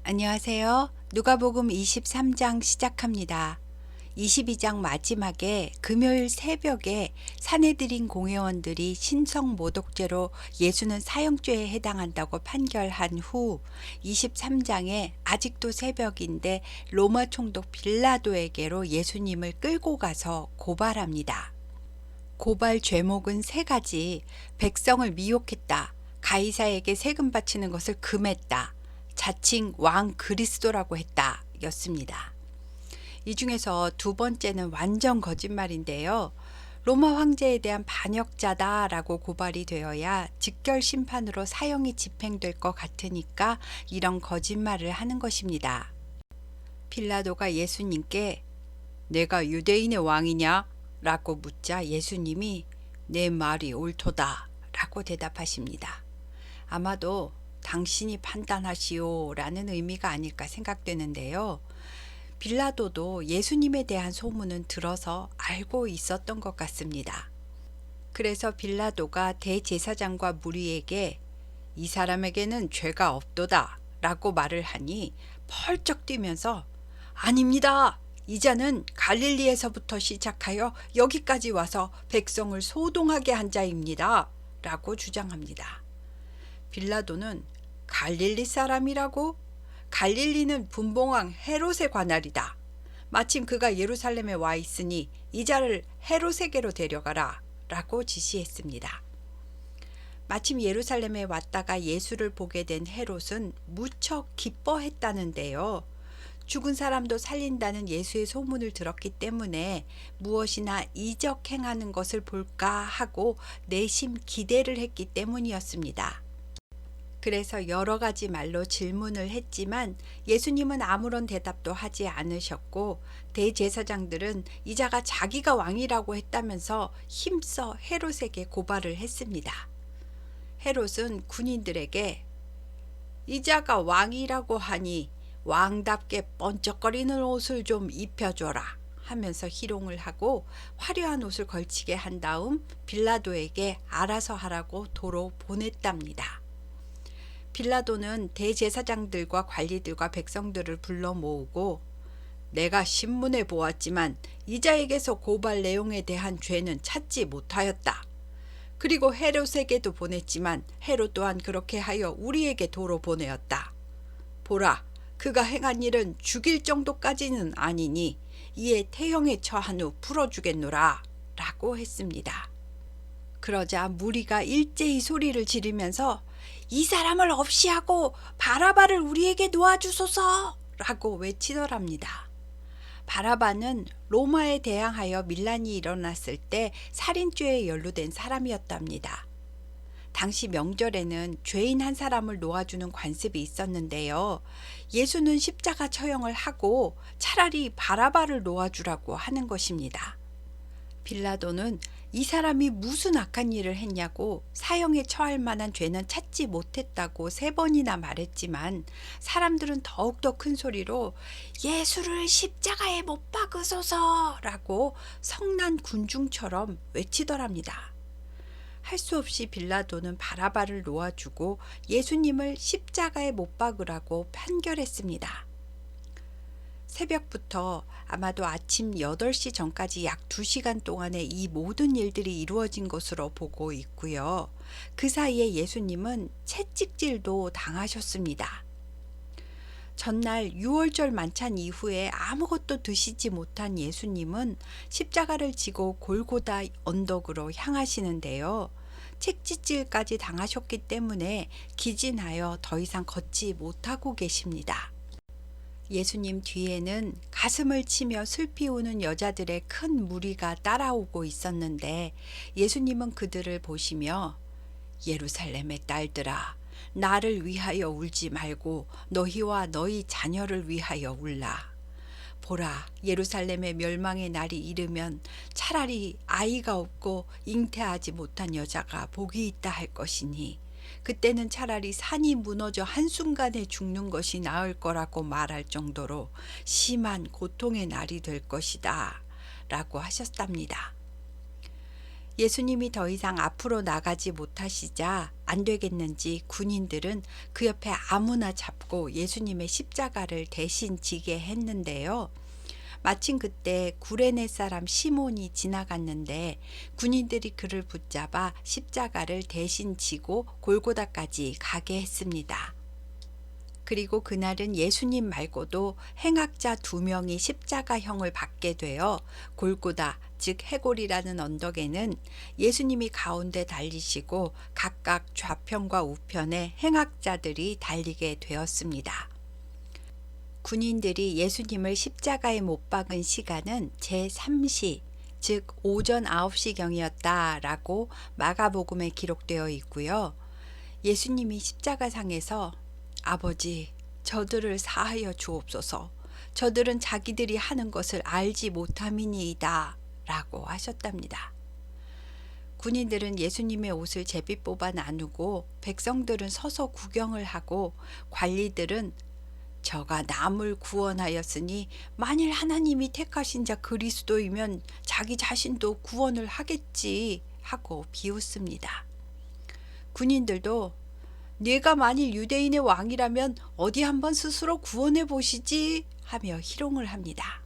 안녕하세요. 누가복음 23장 시작합니다. 22장 마지막에 금요일 새벽에 산헤드린 공회원들이 신성 모독죄로 예수는 사형죄에 해당한다고 판결한 후 23장에 아직도 새벽인데 로마 총독 빌라도에게로 예수님을 끌고 가서 고발합니다. 고발 죄목은 세 가지: 백성을 미혹했다, 가이사에게 세금 바치는 것을 금했다, 자칭 왕 그리스도라고 했다 였습니다. 이 중에서 두 번째는 완전 거짓말인데요. 로마 황제에 대한 반역자다라고 고발이 되어야 직결 심판으로 사형이 집행될 것 같으니까 이런 거짓말을 하는 것입니다. 빌라도가 예수님께 내가 유대인의 왕이냐? 라고 묻자 예수님이 내 말이 옳도다 라고 대답하십니다. 아마도 당신이 판단하시오 라는 의미가 아닐까 생각되는데요. 빌라도도 예수님에 대한 소문은 들어서 알고 있었던 것 같습니다. 그래서 빌라도가 대제사장과 무리에게 이 사람에게는 죄가 없도다 라고 말을 하니 펄쩍 뛰면서 아닙니다. 이 자는 갈릴리에서부터 시작하여 여기까지 와서 백성을 소동하게 한 자입니다. 라고 주장합니다. 빌라도는 갈릴리 사람이라고? 갈릴리는 분봉왕 헤롯의 관할이다. 마침 그가 예루살렘에 와 있으니 이 자를 헤롯에게로 데려가라 라고 지시했습니다. 마침 예루살렘에 왔다가 예수를 보게 된 헤롯은 무척 기뻐했다는데요. 죽은 사람도 살린다는 예수의 소문을 들었기 때문에 무엇이나 이적 행하는 것을 볼까 하고 내심 기대를 했기 때문이었습니다. 그래서 여러 가지 말로 질문을 했지만 예수님은 아무런 대답도 하지 않으셨고 대제사장들은 이 자가 자기가 왕이라고 했다면서 힘써 헤롯에게 고발을 했습니다. 헤롯은 군인들에게 이 자가 왕이라고 하니 왕답게 번쩍거리는 옷을 좀 입혀줘라 하면서 희롱을 하고 화려한 옷을 걸치게 한 다음 빌라도에게 알아서 하라고 도로 보냈답니다. 빌라도는 대제사장들과 관리들과 백성들을 불러 모으고 내가 신문에 보았지만 이 자에게서 고발 내용에 대한 죄는 찾지 못하였다. 그리고 헤롯에게도 보냈지만 헤롯 또한 그렇게 하여 우리에게 도로 보내었다. 보라, 그가 행한 일은 죽일 정도까지는 아니니 이에 태형에 처한 후 풀어주겠노라 라고 했습니다. 그러자 무리가 일제히 소리를 지르면서 이 사람을 없이 하고 바라바를 우리에게 놓아주소서 라고 외치더랍니다. 바라바는 로마에 대항하여 밀란이 일어났을 때 살인죄에 연루된 사람이었답니다. 당시 명절에는 죄인 한 사람을 놓아주는 관습이 있었는데요. 예수는 십자가 처형을 하고 차라리 바라바를 놓아주라고 하는 것입니다. 빌라도는 이 사람이 무슨 악한 일을 했냐고 사형에 처할 만한 죄는 찾지 못했다고 3번이나 말했지만 사람들은 더욱더 큰 소리로 예수를 십자가에 못 박으소서 라고 성난 군중처럼 외치더랍니다. 할 수 없이 빌라도는 바라바를 놓아주고 예수님을 십자가에 못 박으라고 판결했습니다. 새벽부터 아마도 아침 8시 전까지 약 2시간 동안에 이 모든 일들이 이루어진 것으로 보고 있고요. 그 사이에 예수님은 채찍질도 당하셨습니다. 전날 유월절 만찬 이후에 아무것도 드시지 못한 예수님은 십자가를 지고 골고다 언덕으로 향하시는데요. 채찍질까지 당하셨기 때문에 기진하여 더 이상 걷지 못하고 계십니다. 예수님 뒤에는 가슴을 치며 슬피 우는 여자들의 큰 무리가 따라오고 있었는데 예수님은 그들을 보시며 예루살렘의 딸들아, 나를 위하여 울지 말고 너희와 너희 자녀를 위하여 울라. 보라, 예루살렘의 멸망의 날이 이르면 차라리 아이가 없고 잉태하지 못한 여자가 복이 있다 할 것이니 그때는 차라리 산이 무너져 한순간에 죽는 것이 나을 거라고 말할 정도로 심한 고통의 날이 될 것이다 라고 하셨답니다. 예수님이 더 이상 앞으로 나가지 못하시자 안 되겠는지 군인들은 그 옆에 아무나 잡고 예수님의 십자가를 대신 지게 했는데요. 마침 그때 구레네 사람 시몬이 지나갔는데 군인들이 그를 붙잡아 십자가를 대신 지고 골고다까지 가게 했습니다. 그리고 그날은 예수님 말고도 행악자 2명이 십자가형을 받게 되어 골고다, 즉 해골이라는 언덕에는 예수님이 가운데 달리시고 각각 좌편과 우편에 행악자들이 달리게 되었습니다. 군인들이 예수님을 십자가에 못 박은 시간은 제3시, 즉 오전 9시경이었다라고 마가복음에 기록되어 있고요. 예수님이 십자가상에서 아버지, 저들을 사하여 주옵소서. 저들은 자기들이 하는 것을 알지 못함이니이다 라고 하셨답니다. 군인들은 예수님의 옷을 제비 뽑아 나누고 백성들은 서서 구경을 하고 관리들은 저가 남을 구원하였으니 만일 하나님이 택하신 자 그리스도이면 자기 자신도 구원을 하겠지 하고 비웃습니다. 군인들도 네가 만일 유대인의 왕이라면 어디 한번 스스로 구원해 보시지 하며 희롱을 합니다.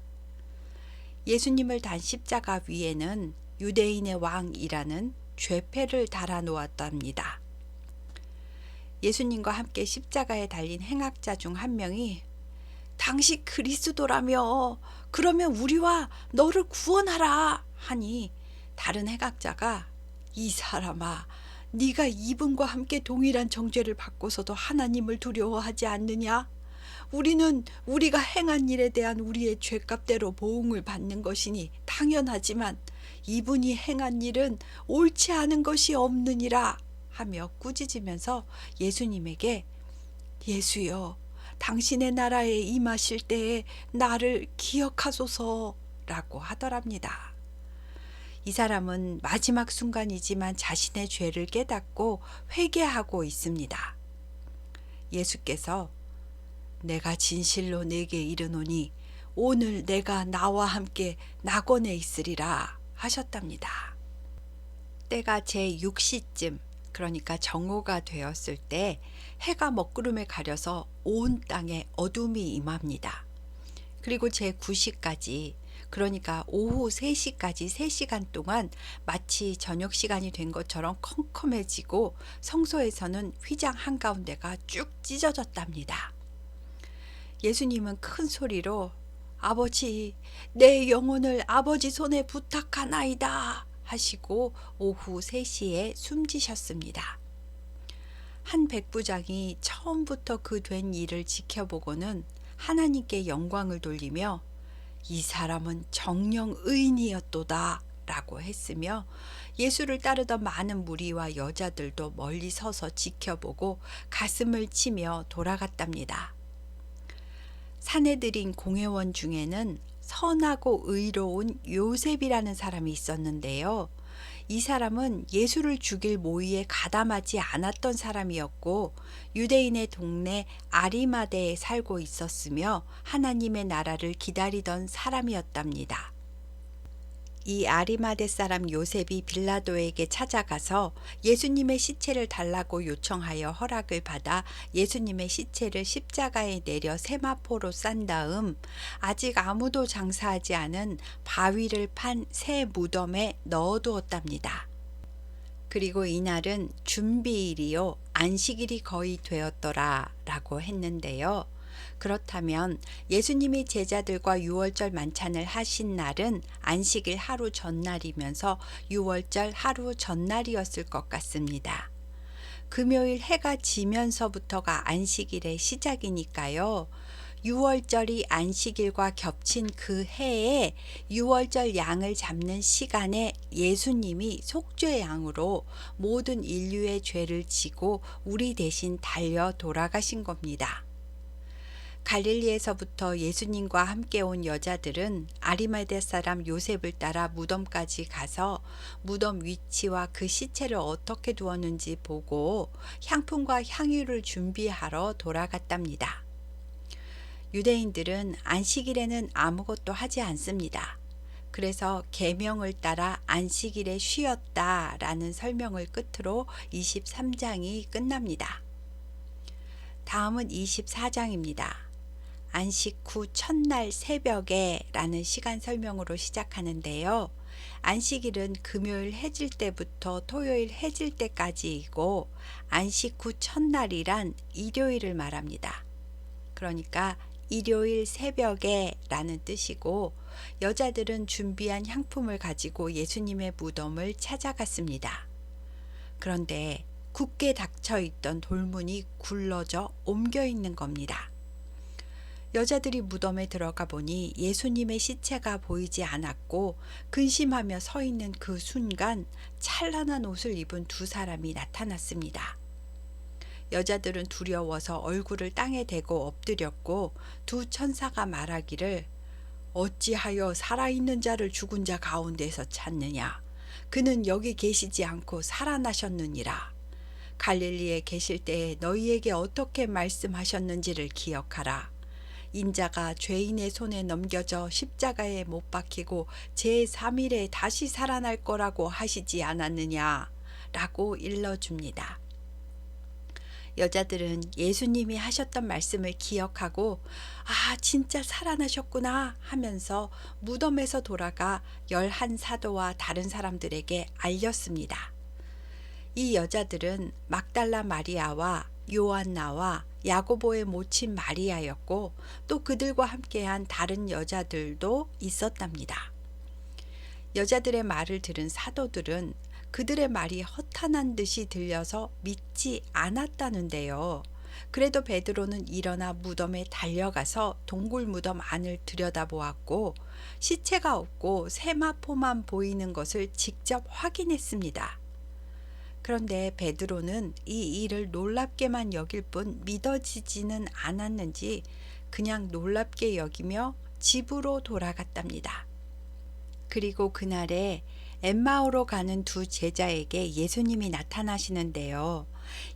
예수님을 단 십자가 위에는 유대인의 왕이라는 죄패를 달아 놓았답니다. 예수님과 함께 십자가에 달린 행악자 중 한 명이 당시 그리스도라며 그러면 우리와 너를 구원하라 하니 다른 행악자가 이 사람아 네가 이분과 함께 동일한 정죄를 받고서도 하나님을 두려워하지 않느냐? 우리는 우리가 행한 일에 대한 우리의 죄값대로 보응을 받는 것이니 당연하지만 이분이 행한 일은 옳지 않은 것이 없느니라 하며 꾸짖으면서 예수님에게 예수여 당신의 나라에 임하실 때에 나를 기억하소서라고 하더랍니다. 이 사람은 마지막 순간이지만 자신의 죄를 깨닫고 회개하고 있습니다. 예수께서 내가 진실로 네게 이르노니 오늘 내가 나와 함께 낙원에 있으리라 하셨답니다. 때가 제6시쯤 그러니까 정오가 되었을 때 해가 먹구름에 가려서 온 땅에 어둠이 임합니다. 그리고 제9시까지 그러니까 오후 3시까지 3시간 동안 마치 저녁 시간이 된 것처럼 컴컴해지고 성소에서는 휘장 한가운데가 쭉 찢어졌답니다. 예수님은 큰 소리로 아버지, 내 영혼을 아버지 손에 부탁하나이다 하시고 오후 3시에 숨지셨습니다. 한 백부장이 처음부터 그 된 일을 지켜보고는 하나님께 영광을 돌리며 이 사람은 정령 의인이었도다 라고 했으며 예수를 따르던 많은 무리와 여자들도 멀리 서서 지켜보고 가슴을 치며 돌아갔답니다. 사내들인 공회원 중에는 선하고 의로운 요셉이라는 사람이 있었는데요. 이 사람은 예수를 죽일 모의에 가담하지 않았던 사람이었고 유대인의 동네 아리마대에 살고 있었으며 하나님의 나라를 기다리던 사람이었답니다. 이 아리마대 사람 요셉이 빌라도에게 찾아가서 예수님의 시체를 달라고 요청하여 허락을 받아 예수님의 시체를 십자가에 내려 세마포로 싼 다음 아직 아무도 장사하지 않은 바위를 판 새 무덤에 넣어두었답니다. 그리고 이날은 준비일이요 안식일이 거의 되었더라 라고 했는데요. 그렇다면 예수님이 제자들과 유월절 만찬을 하신 날은 안식일 하루 전날이면서 유월절 하루 전날이었을 것 같습니다. 금요일 해가 지면서부터가 안식일의 시작이니까요. 유월절이 안식일과 겹친 그 해에 유월절 양을 잡는 시간에 예수님이 속죄 양으로 모든 인류의 죄를 지고 우리 대신 달려 돌아가신 겁니다. 갈릴리에서부터 예수님과 함께 온 여자들은 아리마대 사람 요셉을 따라 무덤까지 가서 무덤 위치와 그 시체를 어떻게 두었는지 보고 향품과 향유를 준비하러 돌아갔답니다. 유대인들은 안식일에는 아무것도 하지 않습니다. 그래서 계명을 따라 안식일에 쉬었다라는 설명을 끝으로 23장이 끝납니다. 다음은 24장입니다. 안식 후 첫날 새벽에 라는 시간 설명으로 시작하는데요. 안식일은 금요일 해질 때부터 토요일 해질 때까지이고 안식 후 첫날이란 일요일을 말합니다. 그러니까 일요일 새벽에 라는 뜻이고 여자들은 준비한 향품을 가지고 예수님의 무덤을 찾아갔습니다. 그런데 굳게 닫혀 있던 돌문이 굴러져 옮겨 있는 겁니다. 여자들이 무덤에 들어가 보니 예수님의 시체가 보이지 않았고 근심하며 서 있는 그 순간 찬란한 옷을 입은 두 사람이 나타났습니다. 여자들은 두려워서 얼굴을 땅에 대고 엎드렸고 두 천사가 말하기를 어찌하여 살아있는 자를 죽은 자 가운데서 찾느냐. 그는 여기 계시지 않고 살아나셨느니라. 갈릴리에 계실 때에 너희에게 어떻게 말씀하셨는지를 기억하라. 인자가 죄인의 손에 넘겨져 십자가에 못 박히고 제3일에 다시 살아날 거라고 하시지 않았느냐 라고 일러줍니다. 여자들은 예수님이 하셨던 말씀을 기억하고 아 진짜 살아나셨구나 하면서 무덤에서 돌아가 11사도와 다른 사람들에게 알렸습니다. 이 여자들은 막달라 마리아와 요한나와 야고보의 모친 마리아였고 또 그들과 함께한 다른 여자들도 있었답니다. 여자들의 말을 들은 사도들은 그들의 말이 허탄한 듯이 들려서 믿지 않았다는데요. 그래도 베드로는 일어나 무덤에 달려가서 동굴 무덤 안을 들여다보았고 시체가 없고 세마포만 보이는 것을 직접 확인했습니다. 그런데 베드로는 이 일을 놀랍게만 여길 뿐 믿어지지는 않았는지 그냥 놀랍게 여기며 집으로 돌아갔답니다. 그리고 그날에 엠마오로 가는 두 제자에게 예수님이 나타나시는데요.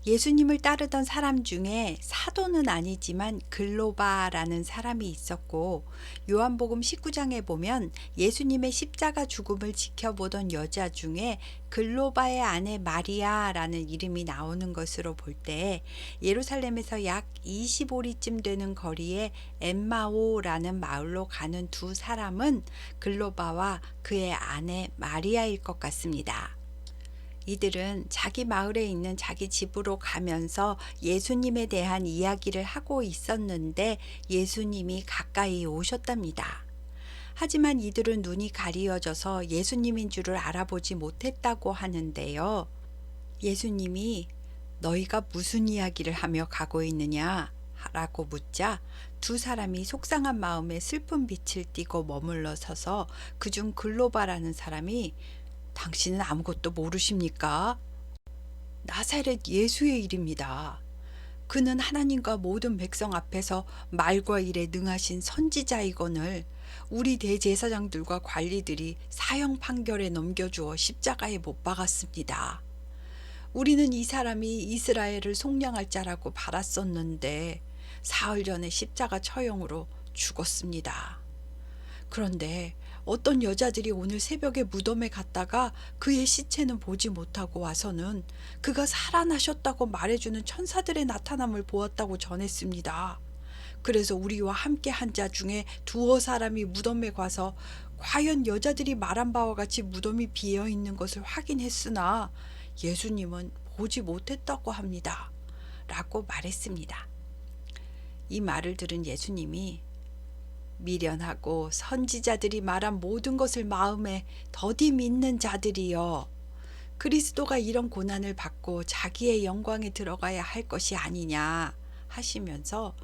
예수님을 따르던 사람 중에 사도는 아니지만 글로바라는 사람이 있었고 요한복음 19장에 보면 예수님의 십자가 죽음을 지켜보던 여자 중에 글로바의 아내 마리아라는 이름이 나오는 것으로 볼 때 예루살렘에서 약 25리쯤 되는 거리에 엠마오라는 마을로 가는 두 사람은 글로바와 그의 아내 마리아일 것 같습니다. 이들은 자기 마을에 있는 자기 집으로 가면서 예수님에 대한 이야기를 하고 있었는데 예수님이 가까이 오셨답니다. 하지만 이들은 눈이 가리어져서 예수님인 줄을 알아보지 못했다고 하는데요. 예수님이 너희가 무슨 이야기를 하며 가고 있느냐? 라고 묻자 두 사람이 속상한 마음에 슬픈 빛을 띠고 머물러 서서 그중 글로바라는 사람이 당신은 아무것도 모르십니까? 나사렛 예수의 일입니다. 그는 하나님과 모든 백성 앞에서 말과 일에 능하신 선지자이거늘 우리 대제사장들과 관리들이 사형 판결에 넘겨주어 십자가에 못 박았습니다. 우리는 이 사람이 이스라엘을 속량할 자라고 바랐었는데 사흘 전에 십자가 처형으로 죽었습니다. 그런데 어떤 여자들이 오늘 새벽에 무덤에 갔다가 그의 시체는 보지 못하고 와서는 그가 살아나셨다고 말해주는 천사들의 나타남을 보았다고 전했습니다. 그래서 우리와 함께 한 자 중에 두어 사람이 무덤에 가서 과연 여자들이 말한 바와 같이 무덤이 비어 있는 것을 확인했으나 예수님은 보지 못했다고 합니다. 라고 말했습니다. 이 말을 들은 예수님이 미련하고 선지자들이 말한 모든 것을 마음에 더디 믿는 자들이여, 그리스도가 이런 고난을 받고 자기의 영광에 들어가야 할 것이 아니냐 하시면서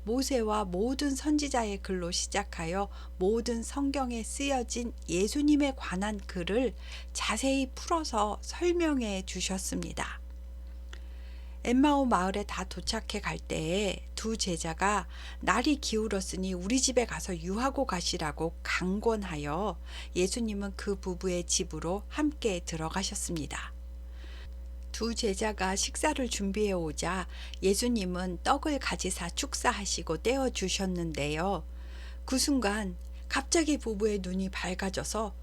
모세와 모든 선지자의 글로 시작하여 모든 성경에 쓰여진 예수님에 관한 글을 자세히 풀어서 설명해 주셨습니다. 엠마오 마을에 다 도착해 갈 때에 두 제자가 날이 기울었으니 우리 집에 가서 유하고 가시라고 강권하여 예수님은 그 부부의 집으로 함께 들어가셨습니다. 두 제자가 식사를 준비해 오자 예수님은 떡을 가지사 축사하시고 떼어 주셨는데요. 그 순간 갑자기 부부의 눈이 밝아져서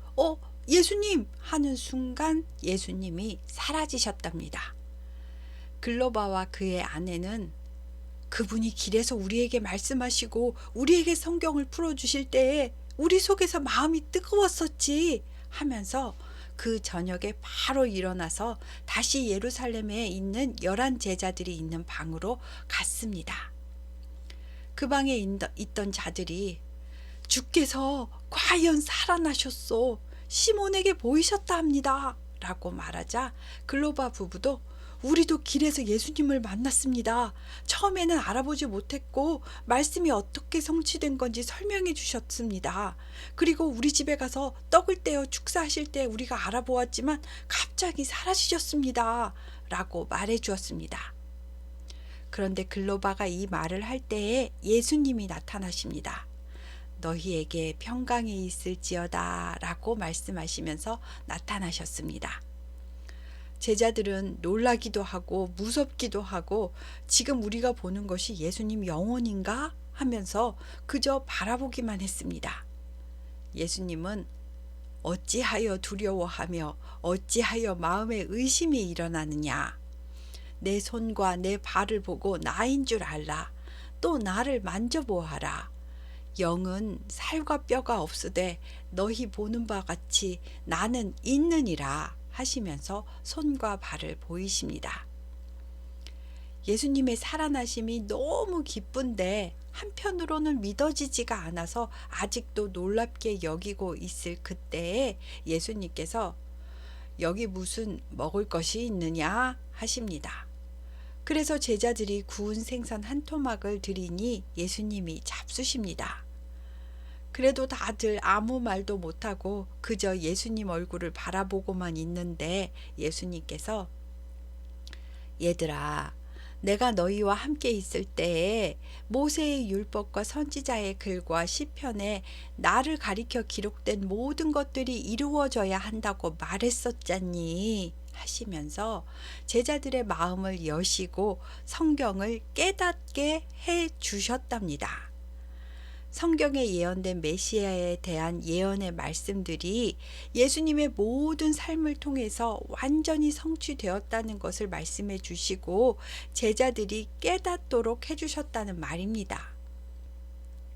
예수님! 하는 순간 예수님이 사라지셨답니다. 글로바와 그의 아내는 그분이 길에서 우리에게 말씀하시고 우리에게 성경을 풀어주실 때에 우리 속에서 마음이 뜨거웠었지 하면서 그 저녁에 바로 일어나서 다시 예루살렘에 있는 11 제자들이 있는 방으로 갔습니다. 그 방에 있던 자들이 주께서 과연 살아나셨소. 시몬에게 보이셨다 합니다. 라고 말하자 글로바 부부도 우리도 길에서 예수님을 만났습니다. 처음에는 알아보지 못했고 말씀이 어떻게 성취된 건지 설명해 주셨습니다. 그리고 우리 집에 가서 떡을 떼어 축사하실 때 우리가 알아보았지만 갑자기 사라지셨습니다. 라고 말해 주었습니다. 그런데 글로바가 이 말을 할 때에 예수님이 나타나십니다. 너희에게 평강이 있을지어다 라고 말씀하시면서 나타나셨습니다. 제자들은 놀라기도 하고 무섭기도 하고 지금 우리가 보는 것이 예수님 영혼인가 하면서 그저 바라보기만 했습니다. 예수님은 어찌하여 두려워하며 어찌하여 마음에 의심이 일어나느냐. 내 손과 내 발을 보고 나인 줄 알라. 또 나를 만져보아라. 영은 살과 뼈가 없으되 너희 보는 바 같이 나는 있느니라 하시면서 손과 발을 보이십니다. 예수님의 살아나심이 너무 기쁜데 한편으로는 믿어지지가 않아서 아직도 놀랍게 여기고 있을 그때에 예수님께서 여기 무슨 먹을 것이 있느냐 하십니다. 그래서 제자들이 구운 생선 한 토막을 드리니 예수님이 잡수십니다. 그래도 다들 아무 말도 못하고 그저 예수님 얼굴을 바라보고만 있는데 예수님께서 얘들아, 내가 너희와 함께 있을 때에 모세의 율법과 선지자의 글과 시편에 나를 가리켜 기록된 모든 것들이 이루어져야 한다고 말했었잖니 하시면서 제자들의 마음을 여시고 성경을 깨닫게 해 주셨답니다. 성경에 예언된 메시아에 대한 예언의 말씀들이 예수님의 모든 삶을 통해서 완전히 성취되었다는 것을 말씀해 주시고 제자들이 깨닫도록 해주셨다는 말입니다.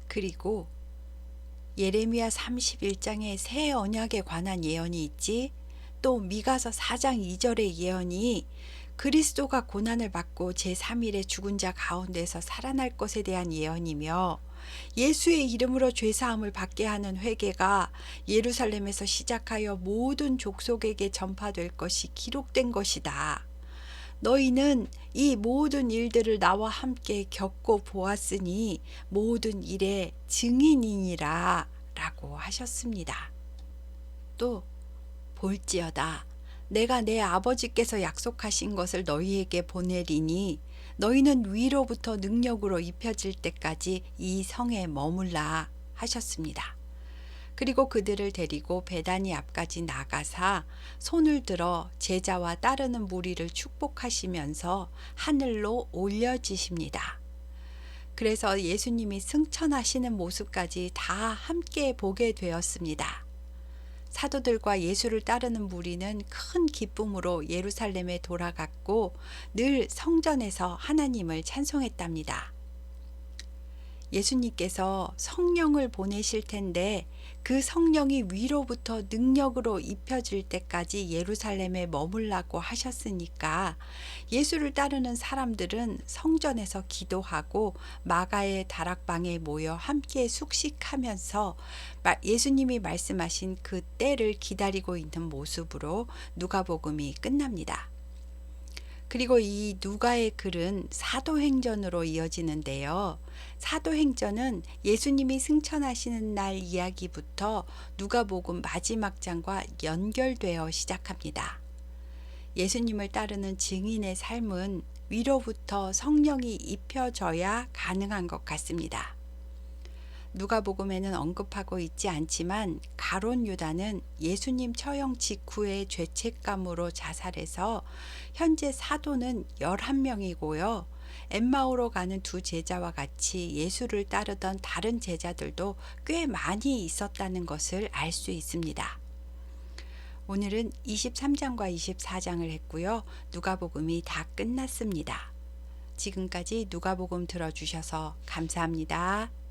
그리고 예레미야 31장에 새 언약에 관한 예언이 있지, 또 미가서 4장 2절의 예언이 그리스도가 고난을 받고 제3일에 죽은 자 가운데서 살아날 것에 대한 예언이며 예수의 이름으로 죄사함을 받게 하는 회개가 예루살렘에서 시작하여 모든 족속에게 전파될 것이 기록된 것이다. 너희는 이 모든 일들을 나와 함께 겪고 보았으니 모든 일의 증인이니라 라고 하셨습니다. 또 볼지어다 내가 내 아버지께서 약속하신 것을 너희에게 보내리니 너희는 위로부터 능력으로 입혀질 때까지 이 성에 머물라 하셨습니다. 그리고 그들을 데리고 베다니 앞까지 나가사 손을 들어 제자와 따르는 무리를 축복하시면서 하늘로 올려지십니다. 그래서 예수님이 승천하시는 모습까지 다 함께 보게 되었습니다. 사도들과 예수를 따르는 무리는 큰 기쁨으로 예루살렘에 돌아갔고 늘 성전에서 하나님을 찬송했답니다. 예수님께서 성령을 보내실 텐데 그 성령이 위로부터 능력으로 입혀질 때까지 예루살렘에 머물라고 하셨으니까 예수를 따르는 사람들은 성전에서 기도하고 마가의 다락방에 모여 함께 숙식하면서 예수님이 말씀하신 그 때를 기다리고 있는 모습으로 누가복음이 끝납니다. 그리고 이 누가의 글은 사도행전으로 이어지는데요. 사도행전은 예수님이 승천하시는 날 이야기부터 누가복음 마지막 장과 연결되어 시작합니다. 예수님을 따르는 증인의 삶은 위로부터 성령이 입혀져야 가능한 것 같습니다. 누가복음에는 언급하고 있지 않지만 가룟 유다는 예수님 처형 직후에 죄책감으로 자살해서 현재 사도는 11명이고요. 엠마오로 가는 두 제자와 같이 예수를 따르던 다른 제자들도 꽤 많이 있었다는 것을 알 수 있습니다. 오늘은 23장과 24장을 했고요. 누가복음이 다 끝났습니다. 지금까지 누가복음 들어주셔서 감사합니다.